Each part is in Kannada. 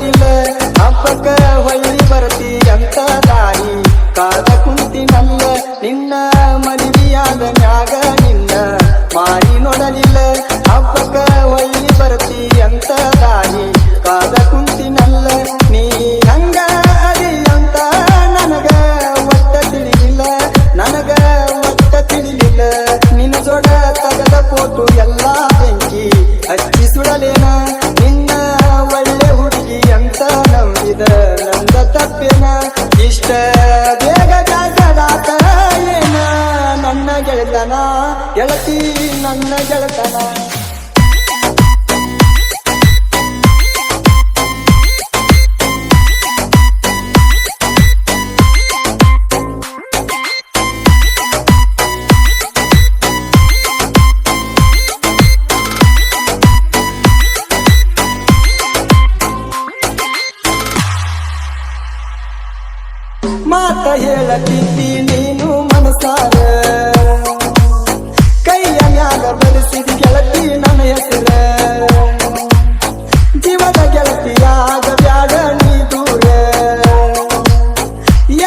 ನೋಡಲಿಲ್ಲ ಹಬ್ಬಕ್ಕ ಹೊಳ್ಳಿ ಬರ್ತಿ ಅಂತ ದಾರಿ ಕಾದ ಕುಂತಿನಲ್ಲ ನಿನ್ನ ಮದುವೆಯಾದ ಮ್ಯಾಗ ನಿನ್ನ ಮಾರಿ ನೋಡಲಿಲ್ಲ ಹಬ್ಬಕ್ಕ ಹೊಳ್ಳಿ ಬರ್ತಿ ಅಂತ ದಾರಿ ಕಾದ ಕುಂತಿನಲ್ಲ ನೀ ಹಂಗ ಅದಿ ಅಂತ ನನಗ ಒಟ್ಟ ತಿಳಿಲಿಲ್ಲ ನನಗ ಒಟ್ಟ ತಿಳಿಲಿಲ್ಲ ನಿನ್ನ ಜೋಡ ತಗದ ಫೋಟೋ ಎಲ್ಲ ಬೆಂಕಿ ಹಚ್ಚಿ ಸುಡಲೇನ ನಿನ್ನ ಒಳ್ಳೆ ಹುಡುಗಿ ಅಂತ ನಂಬಿದ ನಂದ ತಪ್ಪೇನ ಇಷ್ಟ ಬೇಗ ಜಾಗದಾತ ಏನ ನನ್ನ ಗೆಳತನ ಗೆಳತಿ ನನ್ನ ಗೆಳತನ ಮಾತ ಹೇಳತಿದ್ದಿ ನೀನು ಮನಸಾರ ಕೈಯ ಮ್ಯಾಗ ಬರೆಸಿದ ಗೆಳತಿ ನನ್ನ ಹೆಸರ ಜೀವದ ಗೆಳತಿಯಾಗ ಬ್ಯಾಡ ನೀ ದೂರ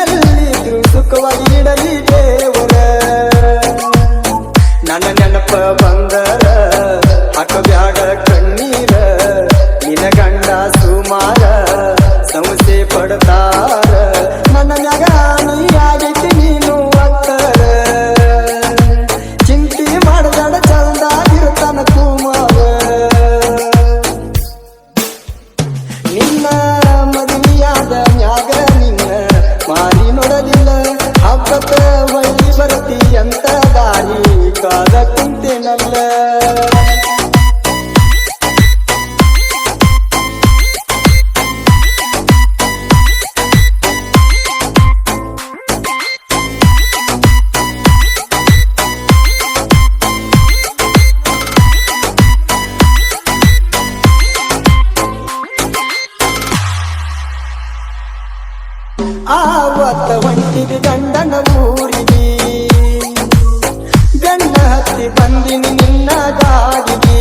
ಎಲ್ಲಿದ್ರು ಸುಖವಾಗಿ ಇಡಲಿ ದೇವರ ನನ್ನ ನೆನಪ ಬಂದರ ಹಾಕಬ್ಯಾಡ ಕಣ್ಣೀರ ನಿನ ಗಂಡ ಸುಮಾರ ಸಂಸ್ಥೆ ಪಡ್ತಾರ ನನ್ನ ಮ್ಯಾಗ ನೀ ಆಗೈತಿ ನೀನು ಅಕ್ಕರ ಚಿಂತಿ ಮಾಡಬೇಡ ಚಂದಾಗಿರ್ತಾನ ಕುಮಾರ ನಿನ್ನ ಮದುವೆಯಾದ ಮ್ಯಾಗ ನಿನ್ನ ಮಾರಿ ನೋಡಲಿಲ್ಲ ಹಬ್ಬಕ್ಕ ಹೊಳ್ಳಿ ಬರ್ತಿ ಅಂತ ದಾರಿ ಕಾದ ಕುಂತೇನಲ್ಲ ಆವತ್ತ ಹೊಂಟಿದ ಗಂಡನ ಊರಿಗೆ ಗಂಡ ಹತ್ತಿ ಬಂದಿನಿ ನಿನ್ನ ಗಾಡಿಗೆ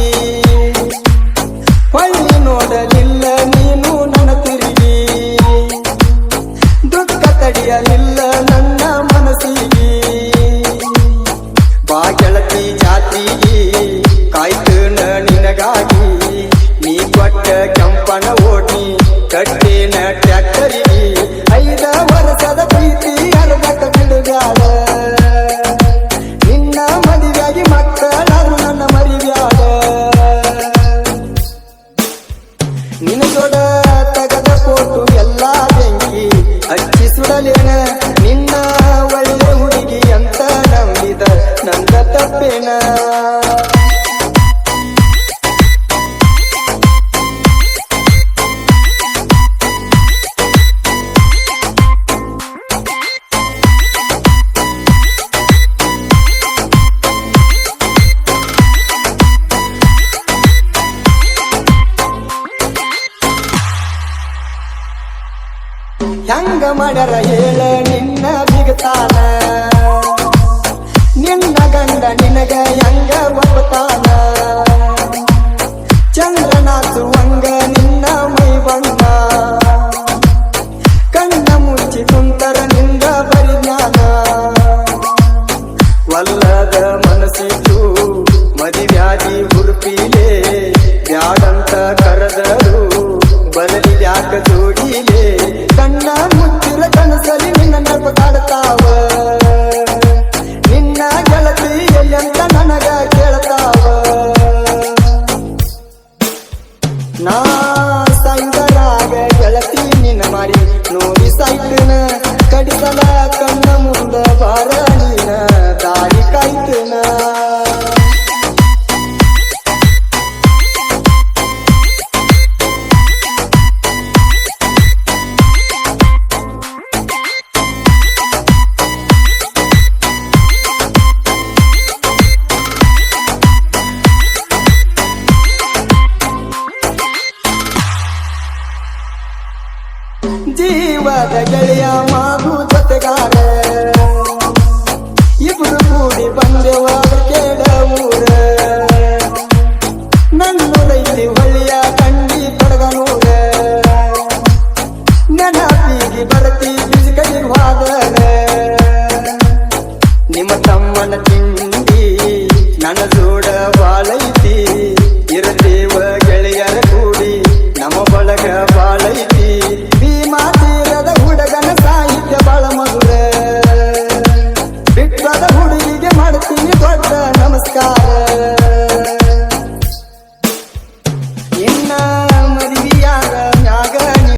ಹೊಳ್ಳಿ ನೋಡಲಿಲ್ಲ ನೀನು ನನ್ನ ತಿರುಗಿ ದುಃಖ ತಡೆಯಲಿಲ್ಲ ನನ್ನ ಮನಸ್ಸಿಗೆ ಬಾ ಗೆಳತಿ ಜಾತಿಗೆ ಕಾಯ್ತನ ನಿನಗಾಗಿ ನೀ ಕೊಟ್ಟ ಕೆಂಪನ ಓಟಿ ಕಟ್ಟೇನ ಟ್ರ್ಯಾಕ್ಟರಿಗೆ 5 ವರ್ಷದ ಪ್ರೀತಿ ಅರ್ಧಕ್ಕ ಬಿಡುಗಾಡ ನಿನ್ನ ಮದುವೆಯಾಗಿ ಮಕ್ಕಳಾದ್ರು ನನ್ನ ಮರಿಬ್ಯಾಡ ನಿನ್ನ ಜೋಡ ತಗದ ಫೋಟೋ ಎಲ್ಲ ಬೆಂಕಿ ಹಚ್ಚಿ ಸುಡಲೇನ ನಿನ್ನ ಒಳ್ಳೆ ಹುಡುಗಿ ಅಂತ ನಂಬಿದ ನಂದ ತಪ್ಪೇನ ಹೆಂಗ ಮಾಡರ ಹೇಳ ನಿನ್ನ ಬಿಗತಾನ ನಿನ್ನ ಗಂಡ ನಿನಗ ಹೆಂಗ ಒಪ್ಪತಾನ ಚಂದ್ರನಾಚುವಂಗ ನಿನ್ನ ಮೈ ಬಣ್ಣ ಕಣ್ಣ ಮುಚ್ಚಿ ಕುಂತರ ನಿಂದ ಪರಿಜ್ಞಾನ ವಲ್ಲದ ಮನಸ್ಸಿಟ್ಟು ಮದಿವ್ಯಾಧಿ ಹುರುಪಿಲೆ ಬ್ಯಾಡಂತ ಕರೆದರು ಬರಲಿ ಯಾಕ ಜೋಡಿಲೆ ಕಣ್ಣ ಮುಚ್ಚಿರ ಕನಸಲಿ ನಿನ್ನ ನೆನಪು ಕಾಡ್ತಾವ ನಿನ್ನ ಗೆಳತಿ ಎಲ್ಲಂತ ನನಗ ಕೇಳ್ತಾವ ನಾ ಸಾಯುದರಾಗ ಗೆಳತಿ ನಿನ್ನ ಮಾರಿ ನೋಡಿ ಸಾಯ್ತನ ಕಡಿಸಲ ಕಣ್ಣ ಮುಂದ ಬಾರ ನೀನ ದಾರಿ ಕಾಯ್ತನ ಜೀವದ ಗೆಳೆಯ ಮಾಗು ಜೊತೆಗಾರ ಇಬ್ರು ಕೂಡಿ ಬಂದೆವ